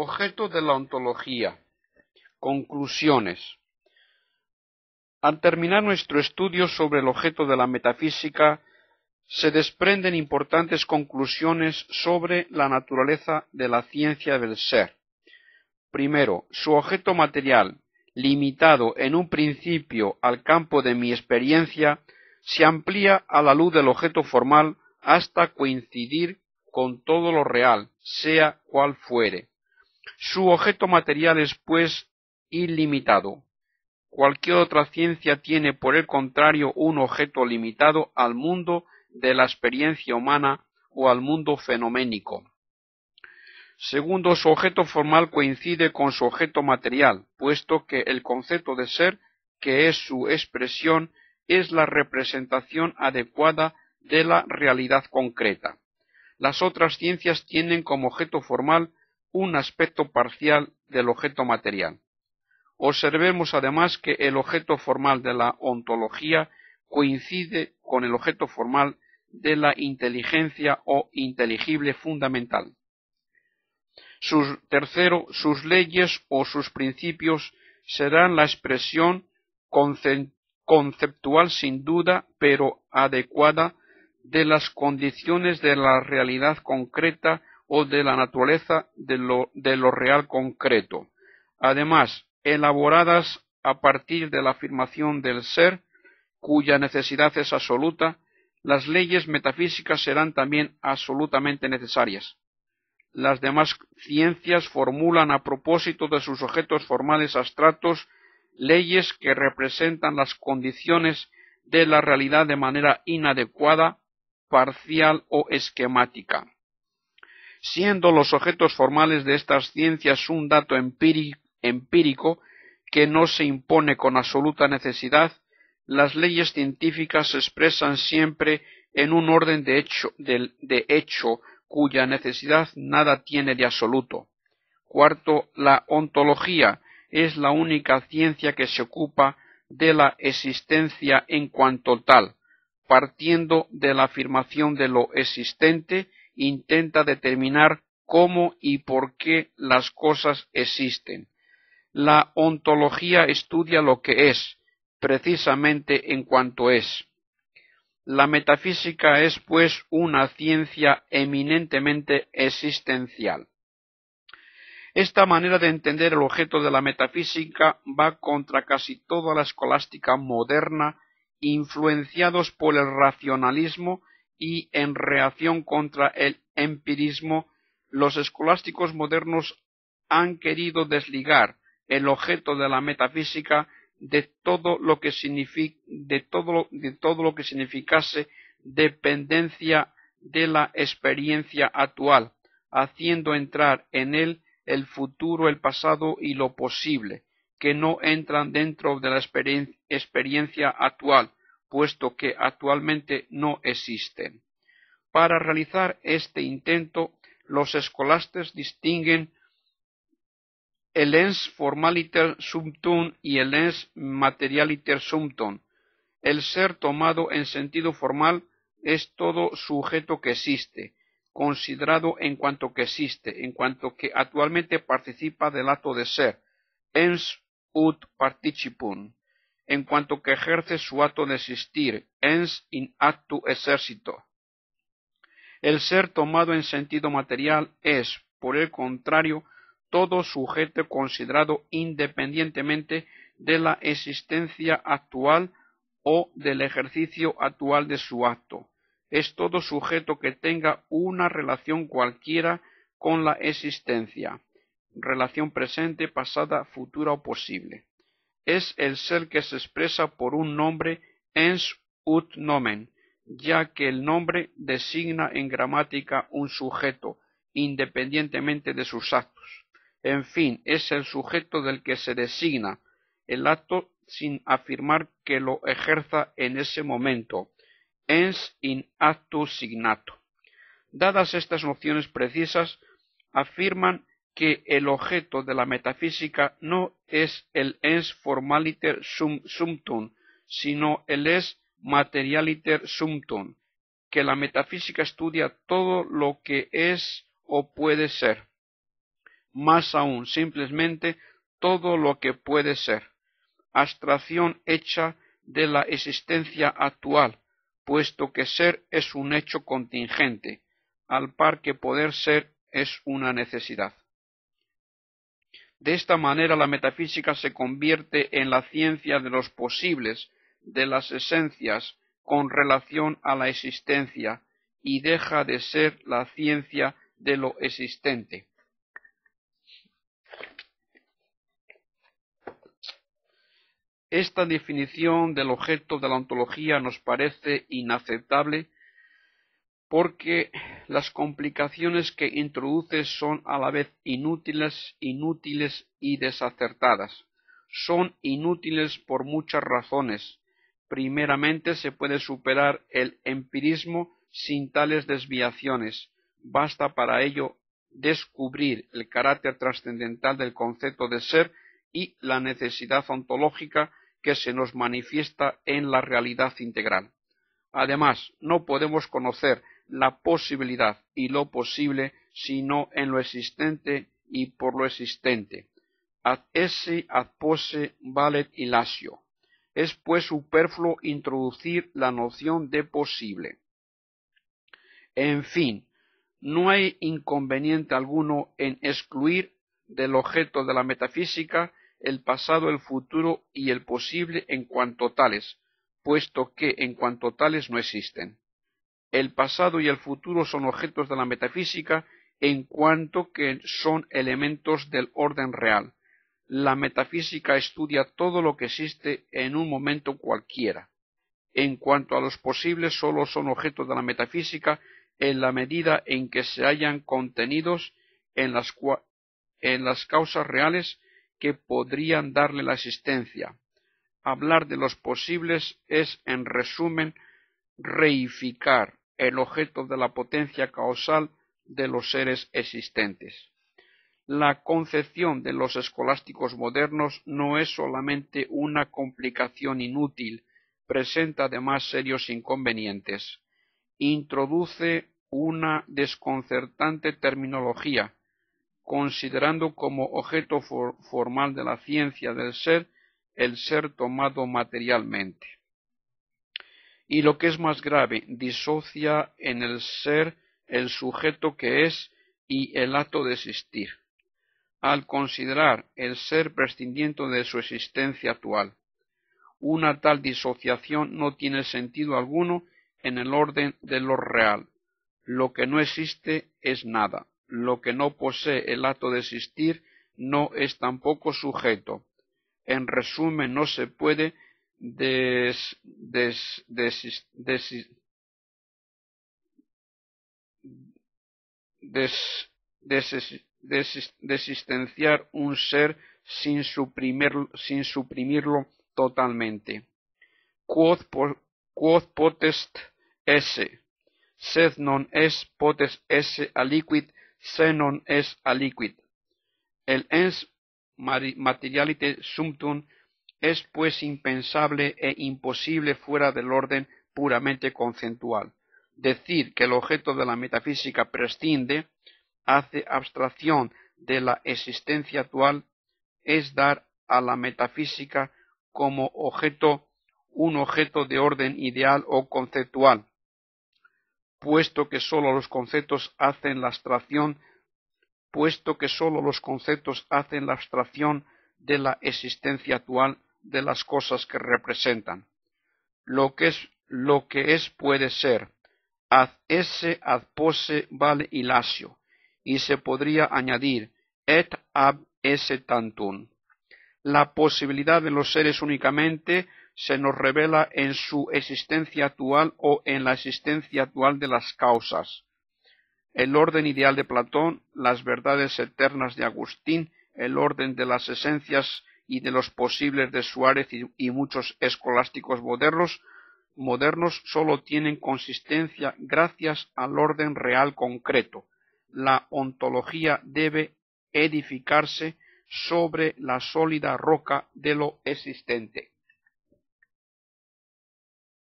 Objeto de la ontología. Conclusiones. Al terminar nuestro estudio sobre el objeto de la metafísica, se desprenden importantes conclusiones sobre la naturaleza de la ciencia del ser. Primero, su objeto material, limitado en un principio al campo de mi experiencia, se amplía a la luz del objeto formal hasta coincidir con todo lo real, sea cual fuere. Su objeto material es, pues, ilimitado. Cualquier otra ciencia tiene, por el contrario, un objeto limitado al mundo de la experiencia humana o al mundo fenoménico. Segundo, su objeto formal coincide con su objeto material, puesto que el concepto de ser, que es su expresión, es la representación adecuada de la realidad concreta. Las otras ciencias tienen como objeto formal un aspecto parcial del objeto material. Observemos además que el objeto formal de la ontología coincide con el objeto formal de la inteligencia o inteligible fundamental. Tercero, sus leyes o sus principios serán la expresión conceptual sin duda, pero adecuada, de las condiciones de la realidad concreta o de la naturaleza de lo real concreto. Además, elaboradas a partir de la afirmación del ser, cuya necesidad es absoluta, las leyes metafísicas serán también absolutamente necesarias. Las demás ciencias formulan a propósito de sus objetos formales abstractos leyes que representan las condiciones de la realidad de manera inadecuada, parcial o esquemática. Siendo los objetos formales de estas ciencias un dato empírico que no se impone con absoluta necesidad, las leyes científicas se expresan siempre en un orden de hecho cuya necesidad nada tiene de absoluto. Cuarto, la ontología es la única ciencia que se ocupa de la existencia en cuanto tal. Partiendo de la afirmación de lo existente, intenta determinar cómo y por qué las cosas existen. La ontología estudia lo que es, precisamente en cuanto es. La metafísica es, pues, una ciencia eminentemente existencial. Esta manera de entender el objeto de la metafísica va contra casi toda la escolástica moderna, influenciados por el racionalismo, y en reacción contra el empirismo, los escolásticos modernos han querido desligar el objeto de la metafísica de todo lo que significase dependencia de la experiencia actual, haciendo entrar en él el futuro, el pasado y lo posible, que no entran dentro de la experiencia actual, puesto que actualmente no existen. Para realizar este intento, los escolastas distinguen el ens formaliter sumptum y el ens materialiter sumptum. El ser tomado en sentido formal es todo sujeto que existe, considerado en cuanto que existe, en cuanto que actualmente participa del acto de ser, ens ut participum, en cuanto que ejerce su acto de existir, ens in actu exercito. El ser tomado en sentido material es, por el contrario, todo sujeto considerado independientemente de la existencia actual o del ejercicio actual de su acto. Es todo sujeto que tenga una relación cualquiera con la existencia, relación presente, pasada, futura o posible. Es el ser que se expresa por un nombre ens ut nomen, ya que el nombre designa en gramática un sujeto, independientemente de sus actos. En fin, es el sujeto del que se designa el acto sin afirmar que lo ejerza en ese momento, ens in actu signato. Dadas estas nociones precisas, afirman que el objeto de la metafísica no es el ens formaliter sumptum, sino el ens materialiter sumptum, que la metafísica estudia todo lo que es o puede ser. más aún simplemente todo lo que puede ser, abstracción hecha de la existencia actual, puesto que ser es un hecho contingente, al par que poder ser es una necesidad. De esta manera la metafísica se convierte en la ciencia de los posibles, de las esencias, con relación a la existencia, y deja de ser la ciencia de lo existente. Esta definición del objeto de la ontología nos parece inaceptable porque las complicaciones que introduce son a la vez inútiles y desacertadas. Son inútiles por muchas razones. Primeramente, se puede superar el empirismo sin tales desviaciones. Basta para ello descubrir el carácter trascendental del concepto de ser y la necesidad ontológica que se nos manifiesta en la realidad integral. Además, no podemos conocer la posibilidad y lo posible sino en lo existente y por lo existente. Ad esse ad posse valet illatio. Es pues superfluo introducir la noción de posible. En fin, no hay inconveniente alguno en excluir del objeto de la metafísica el pasado, el futuro y el posible en cuanto tales, puesto que en cuanto tales no existen. El pasado y el futuro son objetos de la metafísica en cuanto que son elementos del orden real. La metafísica estudia todo lo que existe en un momento cualquiera. En cuanto a los posibles, sólo son objetos de la metafísica en la medida en que se hallan contenidos en las causas reales que podrían darle la existencia. Hablar de los posibles es, en resumen, reificar el objeto de la potencia causal de los seres existentes. La concepción de los escolásticos modernos no es solamente una complicación inútil, presenta además serios inconvenientes. Introduce una desconcertante terminología, considerando como objeto formal de la ciencia del ser el ser tomado materialmente. Y lo que es más grave, disocia en el ser el sujeto que es y el acto de existir, al considerar el ser prescindiendo de su existencia actual. Una tal disociación no tiene sentido alguno en el orden de lo real. Lo que no existe es nada. Lo que no posee el acto de existir no es tampoco sujeto. En resumen, no se puede desistenciar un ser sin suprimirlo totalmente. Quod potest esse, sed non es potest esse aliquid, se non es aliquid. El ens materialite sumptum es pues impensable e imposible fuera del orden puramente conceptual. Decir que el objeto de la metafísica prescinde, hace abstracción de la existencia actual, es dar a la metafísica como objeto un objeto de orden ideal o conceptual, puesto que sólo los conceptos hacen la abstracción de la existencia actual de las cosas que representan. Lo que es puede ser, ad esse ad posse vale illatio, y se podría añadir et ab esse tantum. La posibilidad de los seres únicamente se nos revela en su existencia actual o en la existencia actual de las causas. El orden ideal de Platón, las verdades eternas de Agustín, el orden de las esencias y de los posibles de Suárez y muchos escolásticos modernos solo tienen consistencia gracias al orden real concreto. La ontología debe edificarse sobre la sólida roca de lo existente.